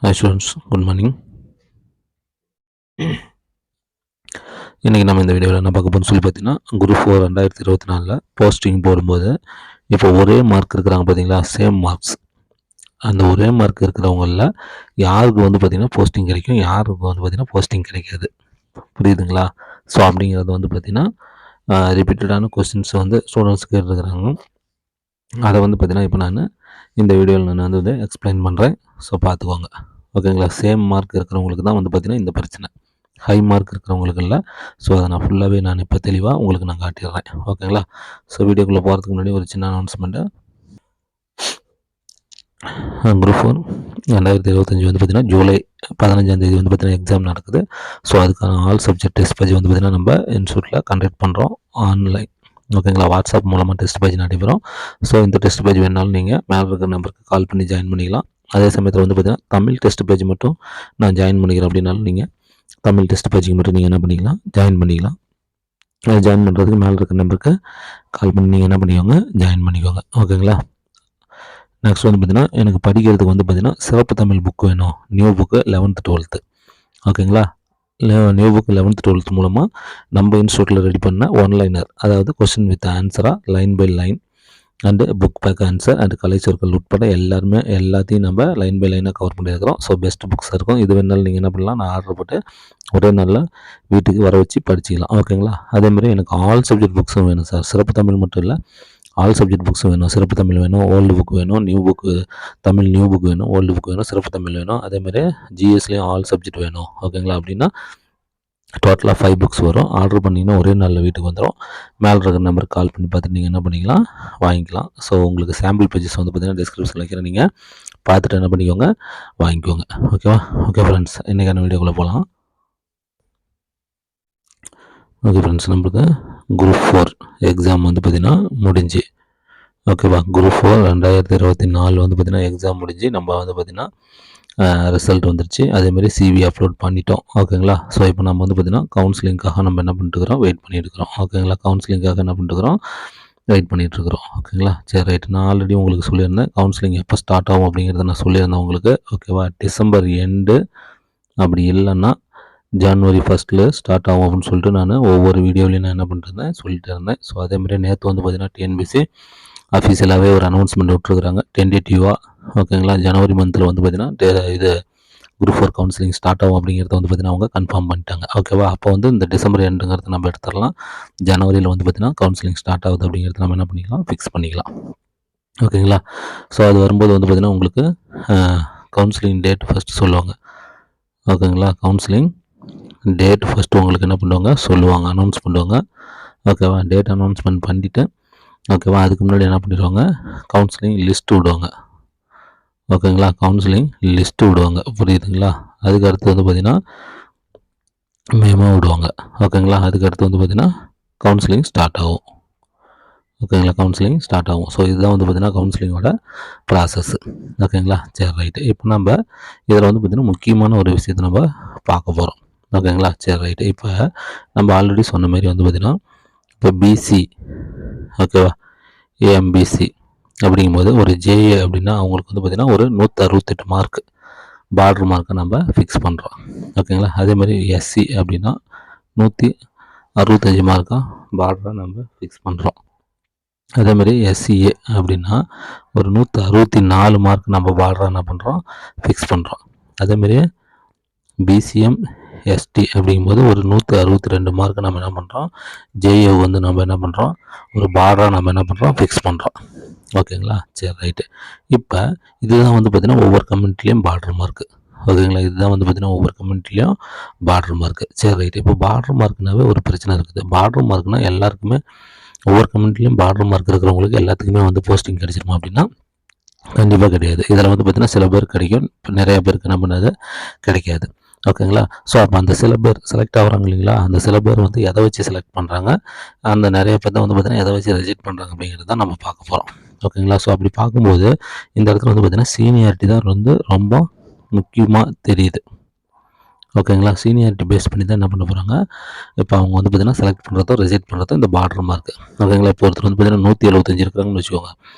Hi students, good morning. இன்றைக்கி நம்ம இந்த வீடியோவில் என்ன பார்க்க போகிறோம்னு சொல்லி பார்த்தீங்கன்னா, குரூப் 4 2024 போஸ்டிங் போடும்போது இப்போ ஒரே மார்க் இருக்கிறாங்க பார்த்தீங்களா, சேம் மார்க்ஸ். அந்த ஒரே மார்க் இருக்கிறவங்களில் யாருக்கு வந்து பார்த்திங்கன்னா போஸ்டிங் கிடைக்கும், யாருக்கு வந்து பார்த்திங்கன்னா போஸ்டிங் கிடைக்காது. புரியுதுங்களா? ஸோ அப்படிங்கிறது வந்து பார்த்திங்கன்னா ரிப்பீட்டடான கொஸ்டின்ஸ் வந்து ஸ்டூடெண்ட்ஸ் கேட்டுருக்குறாங்க. அதை வந்து பார்த்திங்கன்னா இப்போ நான் இந்த வீடியோவில் நான் வந்து எக்ஸ்பிளைன் பண்ணுறேன். ஸோ பார்த்துக்கோங்க. ஓகேங்களா? சேம் மார்க் இருக்கிறவங்களுக்கு தான் வந்து பார்த்திங்கன்னா இந்த பிரச்சனை. ஹை மார்க் இருக்கிறவங்களுக்கு இல்லை. ஸோ அதை நான் ஃபுல்லாகவே நான் இப்போ தெளிவாக உங்களுக்கு நான் காட்டிடுறேன். ஓகேங்களா? ஸோ வீடியோக்குள்ளே போகிறதுக்கு முன்னாடி ஒரு சின்ன அனௌன்ஸ்மெண்ட்டு. குரூப் 4 2025 வந்து பார்த்திங்கன்னா ஜூலை 15 வந்து பார்த்திங்கன்னா எக்ஸாம் நடக்குது. ஸோ அதுக்கான ஆல் சப்ஜெக்ட் டெஸ்ட் பேஜ் வந்து பார்த்திங்கன்னா நம்ம இன்ஸ்டியூட்டில் கண்டக்ட் பண்ணுறோம் ஆன்லைன். ஓகேங்களா? வாட்ஸ்அப் மூலமாக டெஸ்ட் பேஜ் நடைபெறும். ஸோ இந்த டெஸ்ட் பேஜ் வேணாலும் நீங்கள் மேலே இருக்கிற நம்பருக்கு கால் பண்ணி ஜாயின் பண்ணிக்கலாம். அதே சமயத்தில் வந்து பார்த்திங்கன்னா தமிழ் டெஸ்ட் பேஜ் மட்டும் நான் ஜாயின் பண்ணிக்கிறேன் அப்படின்னாலும் நீங்கள் தமிழ் டெஸ்ட் பேஜுக்கு மட்டும் நீங்கள் என்ன பண்ணிக்கலாம், ஜாயின் பண்ணிக்கலாம். ஜாயின் பண்ணுறதுக்கு மேலே இருக்கிற நம்பருக்கு கால் பண்ணி நீங்கள் என்ன பண்ணிக்கோங்க, ஜாயின் பண்ணிக்கோங்க. ஓகேங்களா? நெக்ஸ்ட் வந்து பார்த்திங்கன்னா எனக்கு படிக்கிறதுக்கு வந்து பார்த்திங்கன்னா சிறப்பு தமிழ் புக் வேணும். New book 11th 12th. ஓகேங்களா? நியூ புக் 11th 12th மூலமாக நம்ம இன்ஸ்டியூட்டில் ரெடி பண்ண ஒன்லைனர், அதாவது கொஸ்டின் வித் ஆன்சராக line by line and book back answer and கலை சொற்கள் உட்பட எல்லாத்தையும் நம்ம லைன் பை லைனாக கவர் பண்ணியிருக்கிறோம். ஸோ பெஸ்ட் புக்ஸாக இருக்கும். இது வேணாலும் நீங்கள் என்ன பண்ணலாம், நான் ஆர்டர் போட்டு ஒரே நாளில் வீட்டுக்கு வர வச்சு படிச்சிக்கலாம். ஓகேங்களா? அதேமாதிரி எனக்கு ஆல் சப்ஜெக்ட் புக்ஸும் வேணும் சார். சிறப்பு தமிழ் மட்டும் இல்லை, ஆல் சப்ஜெக்ட் புக்ஸும் வேணும். சிறப்பு தமிழ் வேணும், ஓல்டு புக் வேணும், new book Tamil new book வேணும், ஓல்டு புக் வேணும், சிறப்பு தமிழ் வேணும். அதேமாதிரி ஜிஎஸ்லேயும் ஆல் சப்ஜெக்ட் வேணும். ஓகேங்களா? அப்படின்னா டோட்டலாக 5 புக்ஸ் வரும். ஆர்டர் பண்ணிங்கன்னா ஒரே நாளில் வீட்டுக்கு வந்துடும். மேலே இருக்கிற நம்பருக்கு கால் பண்ணி பார்த்துட்டு நீங்கள் என்ன பண்ணிக்கலாம், வாங்கிக்கலாம். ஸோ உங்களுக்கு சாம்பிள் பேஜஸ் வந்து பார்த்திங்கன்னா டிஸ்கிரிப்ஷனில் வைக்கிறேன். நீங்கள் பார்த்துட்டு என்ன பண்ணிக்கோங்க, வாங்கிக்கோங்க. ஓகேவா? ஓகே ஃப்ரெண்ட்ஸ், இன்றைக்கான வீடியோக்குள்ளே போகலாம். ஓகே ஃப்ரெண்ட்ஸ், நம்மளுக்கு குரூப் 4 எக்ஸாம் வந்து பார்த்திங்கன்னா முடிஞ்சு. ஓகேவா? குரூப் 4 2024 வந்து பார்த்திங்கன்னா எக்ஸாம் முடிஞ்சு நம்ம வந்து பார்த்திங்கன்னா ரிசல்ட் வந்துருச்சு. அதேமாதிரி சிவி அப்லோட் பண்ணிட்டோம். ஓகேங்களா? ஸோ இப்போ நம்ம வந்து பார்த்திங்கன்னா கவுன்சிலிங்காக நம்ம என்ன பண்ணிட்டுருக்கிறோம், வெயிட் பண்ணிட்டுருக்கிறோம். ஓகேங்களா? கவுன்சிலிங்காக என்ன பண்ணிட்டுருக்கிறோம், வெயிட் பண்ணிகிட்ருக்குறோம். ஓகேங்களா? சரி, ரைட். நான் ஆல்ரெடி உங்களுக்கு சொல்லியிருந்தேன் கவுன்சிலிங் எப்போ ஸ்டார்ட் ஆகும் அப்படிங்கிறத நான் சொல்லியிருந்தேன் உங்களுக்கு. ஓகேவா? டிசம்பர் எண்டு, அப்படி இல்லைன்னா ஜனவரி 1 ஸ்டார்ட் ஆகும் அப்படின்னு சொல்லிட்டு நான் ஒவ்வொரு வீடியோலையும் நான் என்ன பண்ணிருந்தேன், சொல்லிட்டு இருந்தேன். ஸோ அதேமாதிரி நேற்று வந்து பார்த்திங்கன்னா டிஎன்பிசி அஃபீஷியலாகவே ஒரு அனௌன்ஸ்மெண்ட் விட்டுருக்குறாங்க டென்டேட்டிவாக. ஓகேங்களா? ஜனவரி மந்தில் வந்து பார்த்திங்கன்னா இது குரூப் 4 கவுன்சிலிங் ஸ்டார்ட் ஆகும் அப்படிங்கிறத வந்து பார்த்திங்கன்னா அவங்க கன்ஃபார்ம் பண்ணிட்டாங்க. ஓகேவா? அப்போ வந்து இந்த டிசம்பர் எண்டுங்கிறத நம்ம எடுத்துடலாம். ஜனவரியில் வந்து பார்த்திங்கன்னா கவுன்சிலிங் ஸ்டார்ட் ஆகுது அப்படிங்கிறத நம்ம என்ன பண்ணிக்கலாம், ஃபிக்ஸ் பண்ணிக்கலாம். ஓகேங்களா? ஸோ அது வரும்போது வந்து பார்த்திங்கன்னா உங்களுக்கு கவுன்சிலிங் டேட் ஃபஸ்ட்டு சொல்லுவாங்க. ஓகேங்களா? கவுன்சிலிங் டேட் ஃபஸ்ட்டு உங்களுக்கு என்ன பண்ணுவாங்க, சொல்லுவாங்க, அனௌன்ஸ் பண்ணுவாங்க. ஓகேவா? டேட் அனௌன்ஸ்மெண்ட் பண்ணிவிட்டு ஓகேவா, அதுக்கு முன்னாடி என்ன பண்ணிடுவாங்க, கவுன்சிலிங் லிஸ்ட்டு விடுவாங்க. ஓகேங்களா? கவுன்சிலிங் லிஸ்ட்டு விடுவாங்க. புரியுதுங்களா? அதுக்கு அடுத்து வந்து பார்த்திங்கன்னா மேமோ விடுவாங்க. ஓகேங்களா? அதுக்கு அடுத்து வந்து பார்த்திங்கன்னா கவுன்சிலிங் ஸ்டார்ட் ஆகும். ஓகேங்களா? கவுன்சிலிங் ஸ்டார்ட் ஆகும். ஸோ இதுதான் வந்து பார்த்திங்கன்னா கவுன்சிலிங்கோட ப்ராசஸ்ஸு. ஓகேங்களா? சரி, ரைட்டு. இப்போ நம்ம இதில் வந்து பார்த்திங்கன்னா முக்கியமான ஒரு விஷயத்தை நம்ம பார்க்க போகிறோம். ஓகேங்களா? சரி, ரைட்டு. இப்போ நம்ம ஆல்ரெடி சொன்ன மாதிரி வந்து பார்த்திங்கன்னா இப்போ பிசி, ஓகேவா, ஏஎம்பிசி அப்படிங்கும்போது ஒரு ஜேஏ அப்படின்னா அவங்களுக்கு வந்து பார்த்திங்கன்னா ஒரு 168 மார்க்கு பார்டர் மார்க்கை நம்ம ஃபிக்ஸ் பண்ணுறோம். ஓகேங்களா? அதேமாதிரி எஸ்சி அப்படின்னா 165 மார்க்காக பார்டரை நம்ம ஃபிக்ஸ் பண்ணுறோம். அதேமாதிரி எஸ்சிஏ அப்படின்னா ஒரு 164 மார்க் நம்ம பார்டரை என்ன பண்ணுறோம், ஃபிக்ஸ் பண்ணுறோம். அதேமாதிரி பிசிஎம் எஸ்டி அப்படிங்கும்போது ஒரு 162 மார்க் நம்ம என்ன பண்ணுறோம், ஜேஏ வந்து நம்ம என்ன பண்ணுறோம், ஒரு பார்டராக நம்ம என்ன பண்ணுறோம், ஃபிக்ஸ் பண்ணுறோம். ஓகேங்களா? சரி, ரைட்டு. இப்போ இதுதான் வந்து பார்த்திங்கன்னா ஒவ்வொரு கம்யூனிட்டிலையும் பார்டர் மார்க்கு. ஓகேங்களா? இதுதான் வந்து பார்த்திங்கன்னா ஒவ்வொரு கம்யூனிட்டிலையும் பார்டர் மார்க்கு. சரி, ரைட்டு. இப்போ பார்டர் மார்க்குனாவே ஒரு பிரச்சனை இருக்குது. பார்டர் மார்க்னால் எல்லாருக்குமே ஒவ்வொரு கம்யூனிட்டிலையும் பார்டர் மார்க் இருக்கிறவங்களுக்கு எல்லாத்துக்குமே வந்து போஸ்டிங் கிடைச்சிருமா அப்படின்னா கண்டிப்பாக கிடையாது. இதில் வந்து பார்த்திங்கன்னா சில பேர் கிடைக்கும், இப்போ நிறையா பேருக்கு என்ன பண்ணாது, கிடைக்காது. ஓகேங்களா? ஸோ அப்போ அந்த சில பேர் செலக்ட் ஆகிறாங்க இல்லைங்களா, அந்த சில பேர் வந்து எதை வச்சு செலக்ட் பண்ணுறாங்க, அந்த நிறைய பேர் தான் வந்து பார்த்திங்கன்னா எதை வச்சு ரிஜெக்ட் பண்ணுறாங்க அப்படிங்கிறது தான் நம்ம பார்க்க போகிறோம். ஓகேங்களா? ஸோ அப்படி பார்க்கும்போது இந்த இடத்துல வந்து பார்த்திங்கன்னா சீனியாரிட்டி தான் வந்து ரொம்ப முக்கியமாக தெரியுது. ஓகேங்களா? சீனியாரிட்டி பேஸ் பண்ணி தான் என்ன பண்ண போகிறாங்க, இப்போ அவங்க வந்து பார்த்திங்கன்னா செலக்ட் பண்ணுறதோ ரிஜெக்ட் பண்ணுறதோ இந்த பார்டர் மார்க்கு. ஓகேங்களா? இப்போ ஒருத்தர் வந்து பார்த்திங்கன்னா 175 இருக்கிறாங்கன்னு வச்சுக்கோங்க.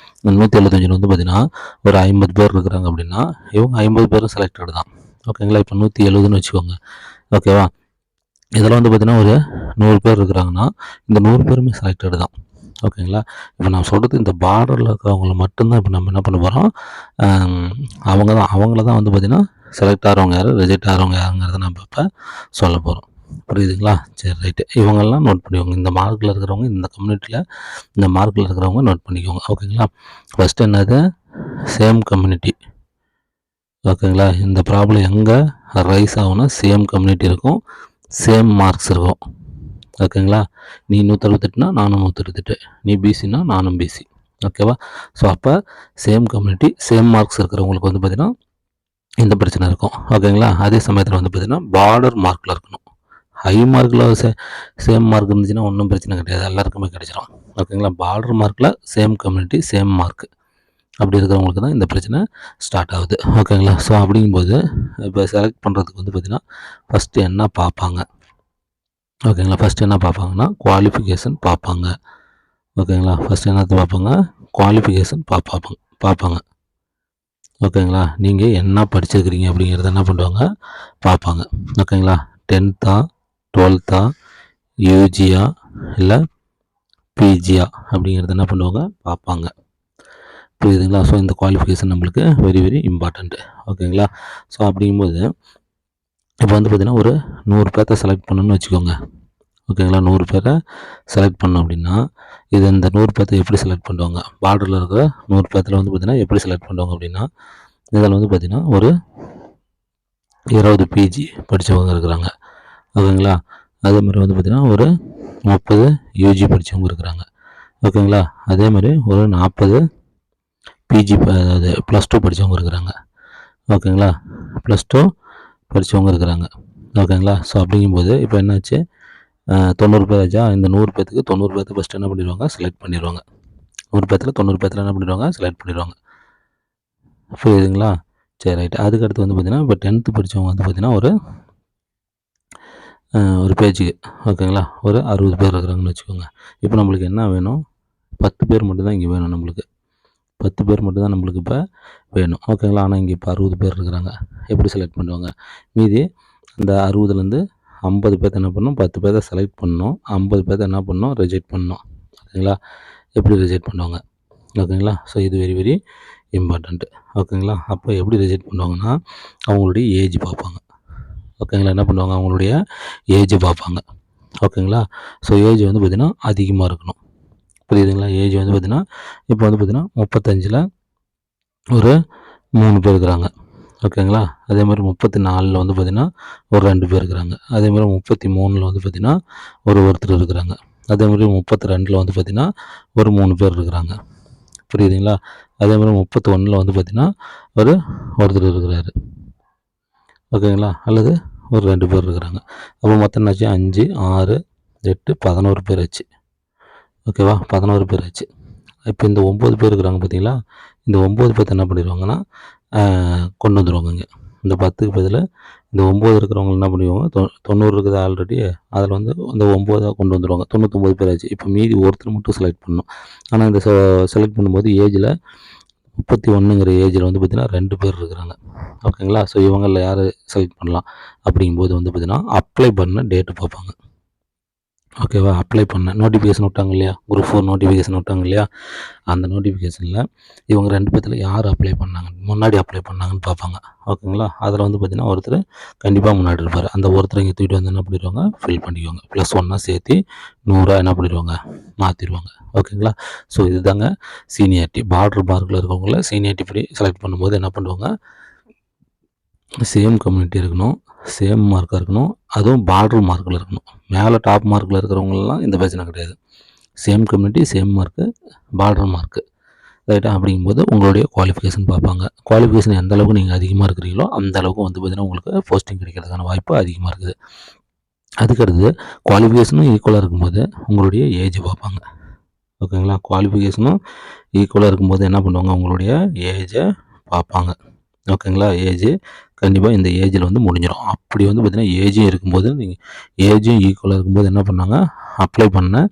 இந்த 175 வந்து பார்த்தீங்கன்னா ஒரு 50 பேர் இருக்கிறாங்க அப்படின்னா இவங்க 50 பேரும் செலக்டட் தான். ஓகேங்களா. இப்போ 170ன்னு வச்சுக்கோங்க. ஓகேவா. இதில் வந்து பார்த்தீங்கன்னா ஒரு 100 பேர் இருக்கிறாங்கன்னா இந்த 100 பேருமே செலக்டட் தான். ஓகேங்களா. இப்போ நான் சொல்கிறது இந்த பார்டரில் இருக்கிறவங்கள மட்டும்தான் இப்போ நம்ம என்ன பண்ண போகிறோம், அவங்கள தான் வந்து பார்த்திங்கன்னா செலக்ட் ஆகிறவங்க யார், ரிஜெக்ட் ஆகிறவங்க யாருங்கிறத நம்ம இப்போ சொல்ல போகிறோம். புரியுதுங்களா. சரி ரைட்டு. இவங்கெல்லாம் நோட் பண்ணிக்கோங்க. இந்த மார்க்கில் இருக்கிறவங்க, இந்த கம்யூனிட்டியில் இந்த மார்க்கில் இருக்கிறவங்க நோட் பண்ணிக்கோங்க. ஓகேங்களா. ஃபஸ்ட்டு என்னது, சேம் கம்யூனிட்டி. ஓகேங்களா. இந்த ப்ராப்ளம் எங்கே ரைஸ் ஆகும்னா சேம் கம்யூனிட்டி இருக்கும், சேம் மார்க்ஸ் இருக்கும். ஓகேங்களா. நீ 168னா நானும் 168, நீ பிசினா நானும் பிசி. ஓகேவா. ஸோ அப்போ சேம் கம்யூனிட்டி சேம் மார்க்ஸ் இருக்கிறவங்களுக்கு வந்து பார்த்திங்கன்னா இந்த பிரச்சனை இருக்கும். ஓகேங்களா. அதே சமயத்தில் வந்து பார்த்திங்கன்னா பார்டர் மார்க்கில் இருக்கணும். ஹை மார்க்கில் சேம் மார்க் இருந்துச்சுன்னா ஒன்றும் பிரச்சனை கிடையாது, எல்லாருக்குமே கிடைச்சிடும். ஓகேங்களா. பார்டர் மார்க்கில் சேம் கம்யூனிட்டி சேம் மார்க் அப்படி இருக்கிறவங்களுக்கு தான் இந்த பிரச்சனை ஸ்டார்ட் ஆகுது. ஓகேங்களா. ஸோ அப்படிங்கும்போது இப்போ செலக்ட் பண்ணுறதுக்கு வந்து பார்த்திங்கன்னா ஃபஸ்ட்டு என்ன பார்ப்பாங்க. ஓகேங்களா. ஃபஸ்ட்டு என்ன பார்ப்பாங்கன்னா குவாலிஃபிகேஷன் பார்ப்பாங்க. ஓகேங்களா. ஃபஸ்ட்டு என்னத்தை பார்ப்பாங்க, குவாலிஃபிகேஷன் பார்ப்பாங்க. ஓகேங்களா. நீங்கள் என்ன படிச்சிருக்கிறீங்க அப்படிங்கிறத என்ன பண்ணுவாங்க பார்ப்பாங்க. ஓகேங்களா. 10th 12th யூஜியா இல்லை பிஜியா அப்படிங்கிறத என்ன பண்ணுவாங்க பார்ப்பாங்க. புரியுதுங்களா. ஸோ இந்த குவாலிஃபிகேஷன் நம்மளுக்கு வெரி வெரி இம்பார்ட்டண்ட்டு. ஓகேங்களா. ஸோ அப்படிங்கும்போது இப்போ வந்து பார்த்திங்கன்னா ஒரு 100 பேர்த்த செலக்ட் பண்ணணும்னு வச்சுக்கோங்க. ஓகேங்களா. 100 பேரை செலக்ட் பண்ணோம் அப்படின்னா இது இந்த 100 பேர்த்த எப்படி செலக்ட் பண்ணுவாங்க, பார்டரில் இருக்கிற 100 பேர்த்தில் வந்து பார்த்திங்கன்னா எப்படி செலக்ட் பண்ணுவாங்க அப்படின்னா, இதில் வந்து பார்த்திங்கன்னா ஒரு 20 பிஜி படித்தவங்க இருக்கிறாங்க. ஓகேங்களா. அதே மாதிரி வந்து பார்த்திங்கன்னா ஒரு 30 யூஜி படித்தவங்க இருக்கிறாங்க. ஓகேங்களா. அதே மாதிரி ஒரு 40 பிஜி அதாவது +2 படித்தவங்க இருக்கிறாங்க. ஓகேங்களா. +2 படித்தவங்க இருக்கிறாங்க. ஓகேங்களா. ஸோ அப்படிங்கும்போது இப்போ என்னாச்சு, 90 பேர் ஆச்சா. இந்த 100 பேர்த்துக்கு 90 பேர்த்து ஃபஸ்ட்டு என்ன பண்ணிடுவாங்க செலக்ட் பண்ணிடுவாங்க. 100 பேர்த்தில் 90 பேர்த்தில் என்ன பண்ணிடுவாங்க செலக்ட் பண்ணிடுவாங்க. புரியுதுங்களா. சரி ரைட்டு. அதுக்கடுத்து வந்து பார்த்திங்கன்னா இப்போ 10th படித்தவங்க வந்து பார்த்திங்கன்னா ஒரு பேஜுக்கு ஓகேங்களா ஒரு 60 பேர் இருக்கிறாங்கன்னு வச்சுக்கோங்க. இப்போ நம்மளுக்கு என்ன வேணும், 10 பேர் மட்டும்தான் இங்கே வேணும் நம்மளுக்கு. 10 பேர் மட்டும்தான் நம்மளுக்கு இப்போ வேணும். ஓகேங்களா. ஆனால் இங்கே இப்போ 60 பேர் இருக்கிறாங்க. எப்படி செலக்ட் பண்ணுவாங்க, மீதி அந்த 60லேருந்து 50 பேர்த்த என்ன பண்ணணும், 10 பேர்த்த செலக்ட் பண்ணணும், 50 பேர்த்த என்ன பண்ணணும் ரிஜெக்ட் பண்ணணும். ஓகேங்களா. எப்படி ரிஜெக்ட் பண்ணுவாங்க. ஓகேங்களா. ஸோ இது வெரி வெரி இம்பார்ட்டண்ட்டு. ஓகேங்களா. அப்போ எப்படி ரிஜெக்ட் பண்ணுவாங்கன்னா அவங்களுடைய ஏஜ் பார்ப்பாங்க. ஓகேங்களா. என்ன பண்ணுவாங்க, அவங்களுடைய ஏஜ் பார்ப்பாங்க. ஓகேங்களா. ஸோ ஏஜ் வந்து பார்த்திங்கன்னா அதிகமாக இருக்கணும். புரியுதுங்களா. ஏஜ் வந்து பார்த்திங்கன்னா இப்போ வந்து பார்த்திங்கன்னா 35ல் ஒரு 3 பேர் இருக்கிறாங்க. ஓகேங்களா. அதே மாதிரி 34ல் வந்து பார்த்திங்கன்னா ஒரு 2 பேர் இருக்கிறாங்க. அதே மாதிரி 33ல் வந்து பார்த்திங்கன்னா ஒருத்தர் இருக்கிறாங்க. அதே மாதிரி 32ல் வந்து பார்த்திங்கன்னா ஒரு 3 பேர் இருக்கிறாங்க. புரியுதுங்களா. அதே மாதிரி 31ல் வந்து பார்த்திங்கன்னா ஒருத்தர் இருக்கிறாரு. ஓகேங்களா. அல்லது ஒரு 2 பேர் இருக்கிறாங்க. அப்போ மொத்தம் என்னாச்சு 5 6 8 11 பேர் ஆச்சு. ஓகேவா. 11 பேர் ஆச்சு. இப்போ இந்த 9 பேர் இருக்கிறாங்க பார்த்தீங்களா, இந்த 9 பேர்த்த என்ன பண்ணிடுவாங்கன்னா கொண்டு வந்துடுவாங்க இங்கே. இந்த 10க்கு பதில் இந்த 9 இருக்கிறவங்க என்ன பண்ணிடுவாங்க, 90 இருக்குது ஆல்ரெடி, அதில் வந்து இந்த 9 கொண்டு வந்துடுவாங்க. 99 பேர் ஆச்சு. இப்போ மீதி ஒருத்தர் மட்டும் செலக்ட் பண்ணணும். ஆனால் இந்த செலக்ட் பண்ணும்போது ஏஜில் 31ங்கிற ஏஜில் வந்து பார்த்திங்கன்னா 2 பேர் இருக்கிறாங்க. ஓகேங்களா. ஸோ இவங்களில் யார் செலக்ட் பண்ணலாம் அப்படிங்கும்போது வந்து பார்த்திங்கன்னா அப்ளை பண்ண டேட்டு பார்ப்பாங்க. ஓகேவா. அப்ளை பண்ண நோட்டிஃபிகேஷன் விட்டாங்க இல்லையா, குரூப் 4 நோட்டிஃபிகேஷன் விட்டாங்க இல்லையா, அந்த நோட்டிஃபிகேஷனில் இவங்க 2 பேர்த்தில் யார் அப்ளை பண்ணாங்க, முன்னாடி அப்ளை பண்ணாங்கன்னு பார்ப்பாங்க. ஓகேங்களா. அதில் வந்து பார்த்திங்கன்னா ஒருத்தர் கண்டிப்பாக முன்னாடி இருப்பார். அந்த ஒருத்தரை இங்கே தூக்கிட்டு வந்து என்ன பண்ணிடுவாங்க ஃபில் பண்ணிக்குவாங்க. +1 சேர்த்து 100 என்ன பண்ணிடுவாங்க மாற்றிடுவாங்க. ஓகேங்களா. ஸோ இதுதாங்க சீனியாரிட்டி. பார்டர் மார்க்கில் இருக்கவங்கள சீனியாரிட்டி படி செலக்ட் பண்ணும்போது என்ன பண்ணுவாங்க, சேம் கம்யூனிட்டி இருக்கணும், சேம் மார்க்காக இருக்கணும், அதுவும் பார்டர் மார்க்கில் இருக்கணும். மேலே டாப் மார்க்கில் இருக்கிறவங்களெலாம் இந்த பிரச்சனை கிடையாது. Same community same mark border mark ரைட்டாக. அப்படிங்கும்போது உங்களுடைய குவாலிஃபிகேஷன் பார்ப்பாங்க. குவாலிஃபிகேஷன் எந்த அளவுக்கு நீங்கள் அதிகமாக இருக்கிறீங்களோ அந்த அளவுக்கு வந்து பார்த்திங்கன்னா உங்களுக்கு போஸ்டிங் கிடைக்கிறதுக்கான வாய்ப்பு அதிகமாக இருக்குது. அதுக்கடுத்து குவாலிஃபிகேஷனும் ஈக்குவலாக இருக்கும்போது உங்களுடைய ஏஜ் பார்ப்பாங்க. ஓகேங்களா. குவாலிஃபிகேஷனும் ஈக்குவலாக இருக்கும்போது என்ன பண்ணுவாங்க, உங்களுடைய ஏஜை பார்ப்பாங்க. ஓகேங்களா. ஏஜ் கண்டிப்பாக இந்த ஏஜில் வந்து முடிஞ்சிடும். அப்படி வந்து பார்த்திங்கன்னா ஏஜும் இருக்கும்போது நீங்கள் ஏஜும் ஈக்குவலாக இருக்கும்போது என்ன பண்ணாங்க, அப்ளை பண்ண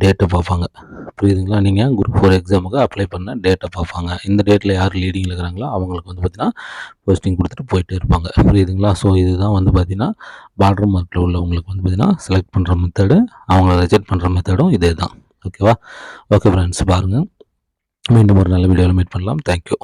டேட்டை பார்ப்பாங்க. புரியுதுங்களா? நீங்கள் குரூப் 4 எக்ஸாமுக்கு அப்ளை பண்ண டேட்டை பார்ப்பாங்க. இந்த டேட்டில் யார் லீடிங்கில் இருக்கிறாங்களோ அவங்களுக்கு வந்து பார்த்திங்கன்னா போஸ்டிங் கொடுத்துட்டு போயிட்டே இருப்பாங்க. புரியுதுங்களா? ஸோ இதுதான் வந்து பார்த்திங்கன்னா பார்டர் மார்க்கில் உள்ளவங்களுக்கு வந்து பார்த்திங்கன்னா செலக்ட் பண்ணுற மெத்தடு, அவங்கள ரிஜெக்ட் பண்ணுற மெத்தடும் இதே தான். ஓகேவா? ஓகே ஃப்ரெண்ட்ஸ், பாருங்கள். மீண்டும் ஒரு நல்ல வீடியோவில் மீட் பண்ணலாம். தேங்க்யூ.